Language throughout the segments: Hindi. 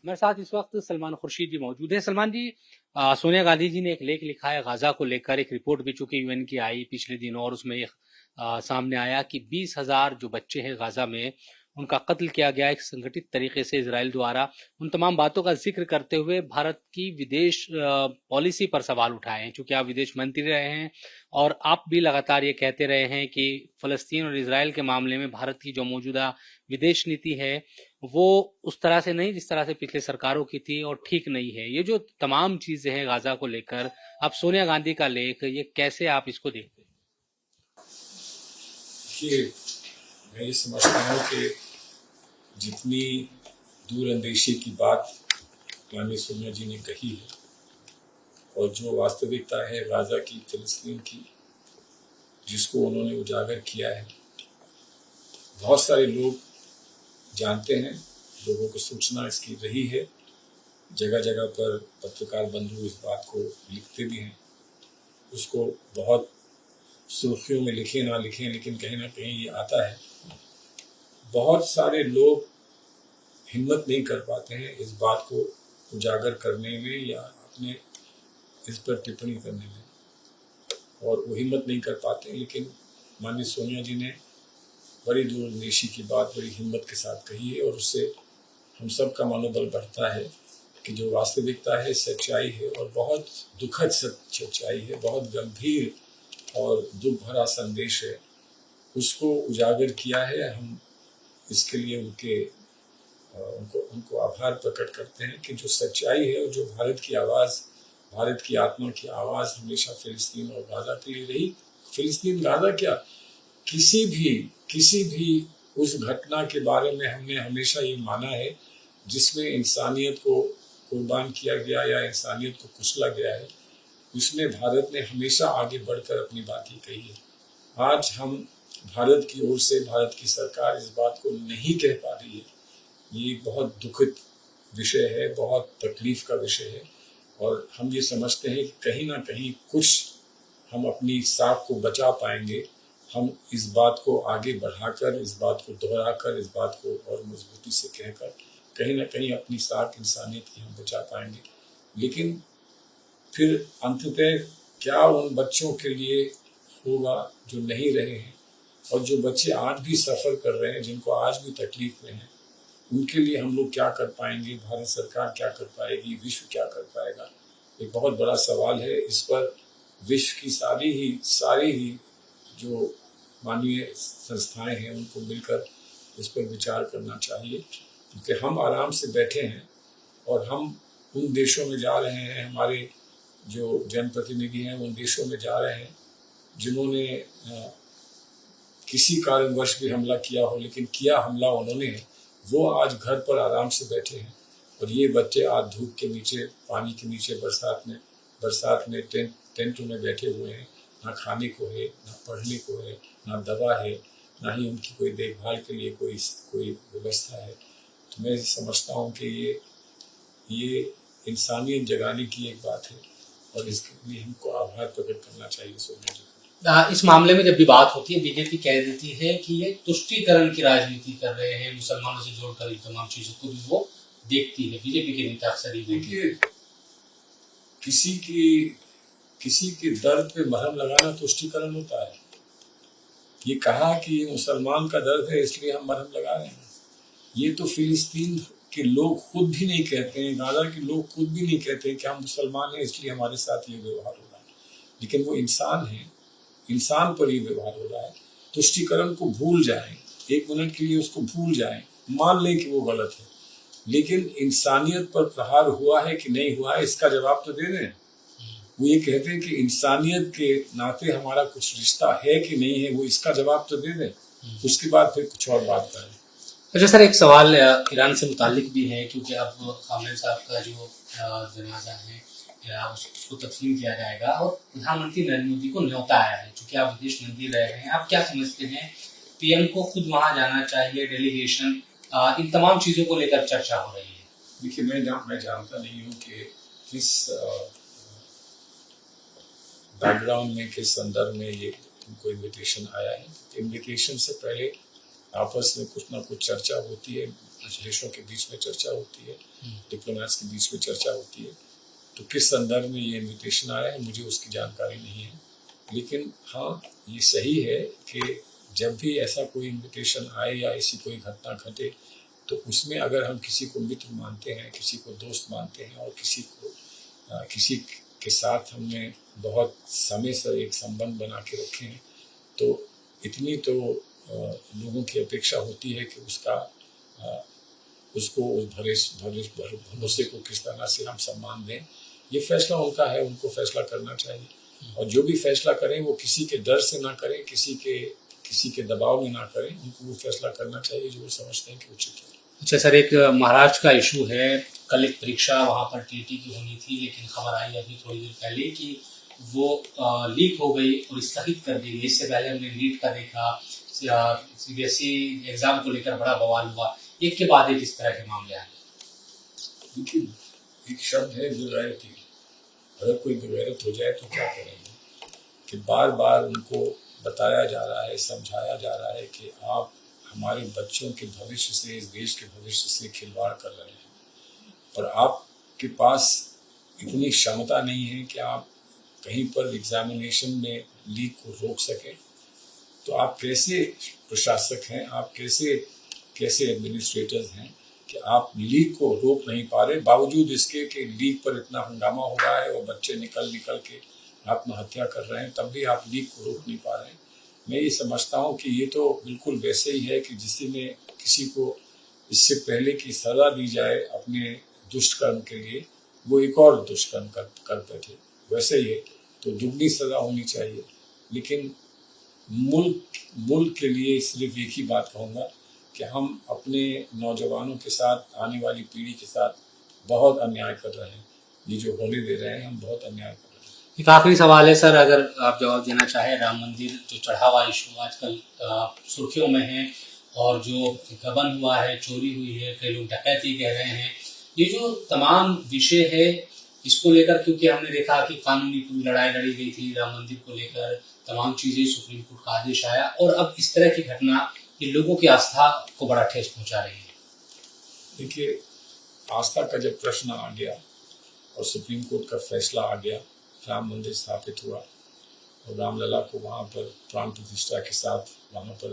मेरे साथ इस वक्त सलमान खुर्शीद जी मौजूद हैं। सलमान जी, सोनिया गांधी जी ने एक लेख लिखा है गाजा को लेकर, एक रिपोर्ट भी चूंकि यूएन की आई पिछले दिनों, और उसमें सामने आया कि 20,000 जो बच्चे हैं गाजा में, उनका कत्ल किया गया एक संगठित तरीके से इजराइल द्वारा। उन तमाम बातों का जिक्र करते हुए भारत की विदेश पॉलिसी पर सवाल उठाए हैं, चूंकि आप विदेश मंत्री रहे हैं और आप भी लगातार ये कहते रहे हैं कि फलस्तीन और इजराइल के मामले में भारत की जो मौजूदा विदेश नीति है वो उस तरह से नहीं जिस तरह से पिछले सरकारों की थी, और ठीक नहीं है। ये जो तमाम चीजें हैं गाजा को लेकर, अब सोनिया गांधी का लेख, ये कैसे आप इसको देखते हैं? देखिए, मैं ये समझता हूँ कि जितनी दूरअंदेशी की बात माननीय सोनिया जी ने कही है और जो वास्तविकता है गाजा की, फिलिस्तीन की, जिसको उन्होंने उजागर किया है, बहुत सारे लोग जानते हैं, लोगों को सूचना इसकी रही है। जगह जगह पर पत्रकार बंधु इस बात को लिखते भी हैं, उसको बहुत सुर्खियों में लिखे ना लिखें, लेकिन कहीं ना कहीं ये आता है। बहुत सारे लोग हिम्मत नहीं कर पाते हैं इस बात को उजागर करने में या अपने इस पर टिप्पणी करने में, और वो हिम्मत नहीं कर पाते। लेकिन माननीय सोनिया जी ने बड़ी दूरंदेशी की बात बड़ी हिम्मत के साथ कही है, और उससे हम सब का मनोबल बढ़ता है कि जो वास्तविकता है, सच्चाई है, और बहुत दुखद सच्चाई है, बहुत गंभीर और दुख भरा संदेश है, उसको उजागर किया है। हम इसके लिए उनको आभार प्रकट करते हैं कि जो सच्चाई है और जो भारत की आवाज़, भारत की आत्मा की आवाज़ हमेशा फिलिस्तीन और गाजा के लिए रही। फिलिस्तीन गाजा क्या, किसी भी उस घटना के बारे में हमने हमेशा ये माना है जिसमें इंसानियत को कुर्बान किया गया या इंसानियत को कुचला गया है, उसमें भारत ने हमेशा आगे बढ़कर अपनी बात ही कही है। आज हम भारत की ओर से, भारत की सरकार इस बात को नहीं कह पा रही है, ये बहुत दुखद विषय है, बहुत तकलीफ का विषय है। और हम ये समझते हैं कि कहीं ना कहीं कुछ हम अपनी साख को बचा पाएंगे, हम इस बात को आगे बढ़ाकर, इस बात को दोहराकर, इस बात को और मजबूती से कहकर कहीं ना कहीं अपनी साख इंसानियत की हम बचा पाएंगे। लेकिन फिर अंततः क्या उन बच्चों के लिए होगा जो नहीं रहे हैं, और जो बच्चे आज भी सफ़र कर रहे हैं, जिनको आज भी तकलीफ में हैं, उनके लिए हम लोग क्या कर पाएंगे, भारत सरकार क्या कर पाएगी, विश्व क्या कर पाएगा, एक बहुत बड़ा सवाल है। इस पर विश्व की सारी ही जो मानवीय संस्थाएं हैं, उनको मिलकर इस पर विचार करना चाहिए। क्योंकि हम आराम से बैठे हैं और हम उन देशों में जा रहे हैं, हमारे जो जनप्रतिनिधि हैं उन देशों में जा रहे हैं जिन्होंने किसी कारणवश भी हमला किया हो, लेकिन किया हमला उन्होंने, वो आज घर पर आराम से बैठे हैं। और ये बच्चे आज धूप के नीचे, पानी के नीचे, बरसात में टेंटों में बैठे हुए हैं। ना खाने को है, ना पढ़ने को है, ना दवा है, ना ही उनकी कोई देखभाल के लिए कोई व्यवस्था है। तो मैं समझता हूँ कि ये इंसानियत जगाने की एक बात है, और इसके लिए हमको आभार प्रकट करना चाहिए सोनिया जी। इस मामले में जब भी बात होती है, बीजेपी कह देती है कि ये तुष्टीकरण की राजनीति कर रहे हैं, मुसलमानों से जोड़कर इन तमाम चीजों को भी वो देखती है। बीजेपी के नेता अक्सर देखिए, किसी के दर्द पे मरहम लगाना तुष्टीकरण होता है। ये कहा कि मुसलमान का दर्द है इसलिए हम मरहम लगा रहे हैं, ये तो फिलिस्तीन के लोग खुद भी नहीं कहते हैं, गाजा के लोग खुद भी नहीं कहते हैं कि हम मुसलमान हैं इसलिए हमारे साथ ये व्यवहार हो रहा है। लेकिन वो इंसान है, इंसान पर ये व्यवहार हो रहा है। तुष्टीकरण को भूल जाएं, एक मिनट के लिए उसको भूल जाएं, मान लें कि वो गलत है, लेकिन इंसानियत पर प्रहार हुआ है कि नहीं हुआ है, इसका जवाब तो दे दें। वो ये कहते हैं कि इंसानियत के नाते हमारा कुछ रिश्ता है कि नहीं है, वो इसका जवाब तो दे दें, उसके बाद फिर कुछ और बात करें। अच्छा सर, एक सवाल ईरान से मुतालिक भी है, क्योंकि अब खामेनी साहब का जो जनाजा है उसको तस्लीम किया जाएगा और प्रधानमंत्री नरेंद्र मोदी को न्योता आया है। चूंकि आप विदेश मंत्री रहे हैं, आप क्या समझते हैं, पीएम को खुद वहां जाना चाहिए, डेलीगेशन, इन तमाम चीजों को लेकर चर्चा हो रही है? देखिए, मैं जानता नहीं हूँ कि किस बैकग्राउंड में, किस संदर्भ में ये उनको इन्विटेशन आया है। इन्विटेशन से पहले आपस में कुछ ना कुछ चर्चा होती है। देशों के बीच में चर्चा होती है, डिप्लोमेट्स के बीच में चर्चा होती है। तो किस संदर्भ में ये इनविटेशन आया है मुझे उसकी जानकारी नहीं है, लेकिन हाँ ये सही है कि जब भी ऐसा कोई इनविटेशन आए या ऐसी कोई घटना घटे तो उसमें अगर हम किसी को मित्र मानते हैं, किसी को दोस्त मानते हैं और किसी के साथ हमने बहुत समय से एक संबंध बना के रखे हैं तो इतनी तो लोगों की अपेक्षा होती है कि उसको उस भरोसे को किस तरह से हम सम्मान दें। ये फैसला उनका है, उनको फैसला करना चाहिए और जो भी फैसला करें वो किसी के डर से ना करें, किसी के दबाव में ना करें, उनको वो फैसला करना चाहिए जो वो समझते हैं कि उचित है। अच्छा सर, एक महाराष्ट्र का इशू है, कल एक परीक्षा वहाँ पर टीटी की होनी थी लेकिन खबर आई अभी थोड़ी देर पहले कि वो लीक हो गई और स्थगित कर दी गई। इससे पहले हमने नीट का देखा, सीबीएसई एग्जाम को लेकर बड़ा बवाल हुआ, एक के बाद एक इस तरह के मामले आए। देखिए एक शब्द है बेगैरती, अगर कोई बेगैरत हो जाए तो क्या करेंगे कि बार बार उनको बताया जा रहा है, समझाया जा रहा है कि आप हमारे बच्चों के भविष्य से, इस देश के भविष्य से खिलवाड़ कर रहे हैं और आपके पास इतनी क्षमता नहीं है कि आप कहीं पर एग्जामिनेशन में लीक को रोक सकें। तो आप कैसे प्रशासक हैं, आप कैसे एडमिनिस्ट्रेटर्स हैं कि आप लीक को रोक नहीं पा रहे, बावजूद इसके कि लीक पर इतना हंगामा हो रहा है और बच्चे निकल के आत्महत्या कर रहे हैं, तब भी आप लीक को रोक नहीं पा रहे हैं। मैं ये समझता हूँ कि ये तो बिल्कुल वैसे ही है कि किसी को इससे पहले की सजा दी जाए अपने दुष्कर्म के लिए, वो एक और दुष्कर्म कर बैठे, वैसे ही है। तो दुगनी सजा होनी चाहिए। लेकिन मुल्क के लिए सिर्फ एक ही बात कहूँगा कि हम अपने नौजवानों के साथ, आने वाली पीढ़ी के साथ बहुत अन्याय कर रहे हैं। ये जो होने दे रहे हैं हम बहुत अन्याय कर रहे हैं। एक आखिरी सवाल है सर, अगर आप जवाब देना चाहें, राम मंदिर जो चढ़ावा इशू आजकल सुर्खियों में है और जो गबन हुआ है, चोरी हुई है, कई लोग डकैती कह रहे हैं, ये जो तमाम विषय है इसको लेकर, क्योंकि हमने देखा कि कानूनी पूरी लड़ाई लड़ी गई थी राम मंदिर को लेकर, तमाम चीजें, सुप्रीम कोर्ट का आदेश आया और अब इस तरह की घटना ये लोगों की आस्था को बड़ा ठेस पहुंचा रही है। देखिए आस्था का जब प्रश्न आ गया और सुप्रीम कोर्ट का फैसला आ गया, राम मंदिर स्थापित हुआ और रामलला को वहाँ पर प्राण प्रतिष्ठा के साथ वहाँ पर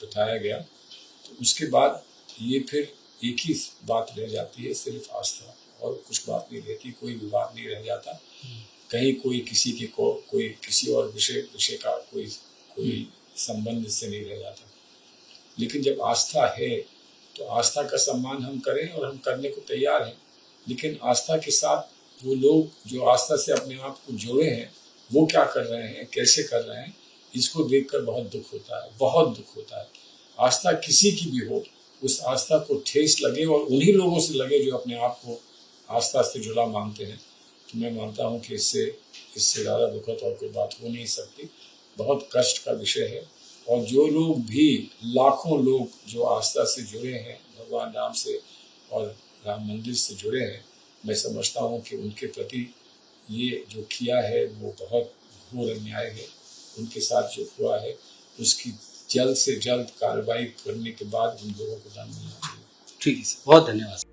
बिठाया गया, तो उसके बाद ये फिर एक ही बात रह जाती है, सिर्फ आस्था, और कुछ बात नहीं रहती, कोई विवाद नहीं रह जाता, कहीं कोई किसी और विषय का कोई संबंध इससे नहीं रह जाता। लेकिन जब आस्था है तो आस्था का सम्मान हम करें और हम करने को तैयार हैं, लेकिन आस्था के साथ वो लोग जो आस्था से अपने आप को जोड़े हैं वो क्या कर रहे हैं, कैसे कर रहे हैं, इसको देखकर बहुत दुख होता है, बहुत दुख होता है। आस्था किसी की भी हो, उस आस्था को ठेस लगे और उन्हीं लोगों से लगे जो अपने आप को आस्था से जुड़ा मानते हैं, तो मैं मानता हूँ कि इससे ज़्यादा दुखद और कोई बात हो नहीं सकती। बहुत कष्ट का विषय है और जो लोग भी, लाखों लोग जो आस्था से जुड़े हैं, भगवान राम से और राम मंदिर से जुड़े हैं, मैं समझता हूँ कि उनके प्रति ये जो किया है वो बहुत घोर अन्याय है। उनके साथ जो हुआ है उसकी जल्द से जल्द कार्रवाई करने के बाद उन लोगों को दंड मिलना चाहिए। ठीक है सर, बहुत धन्यवाद।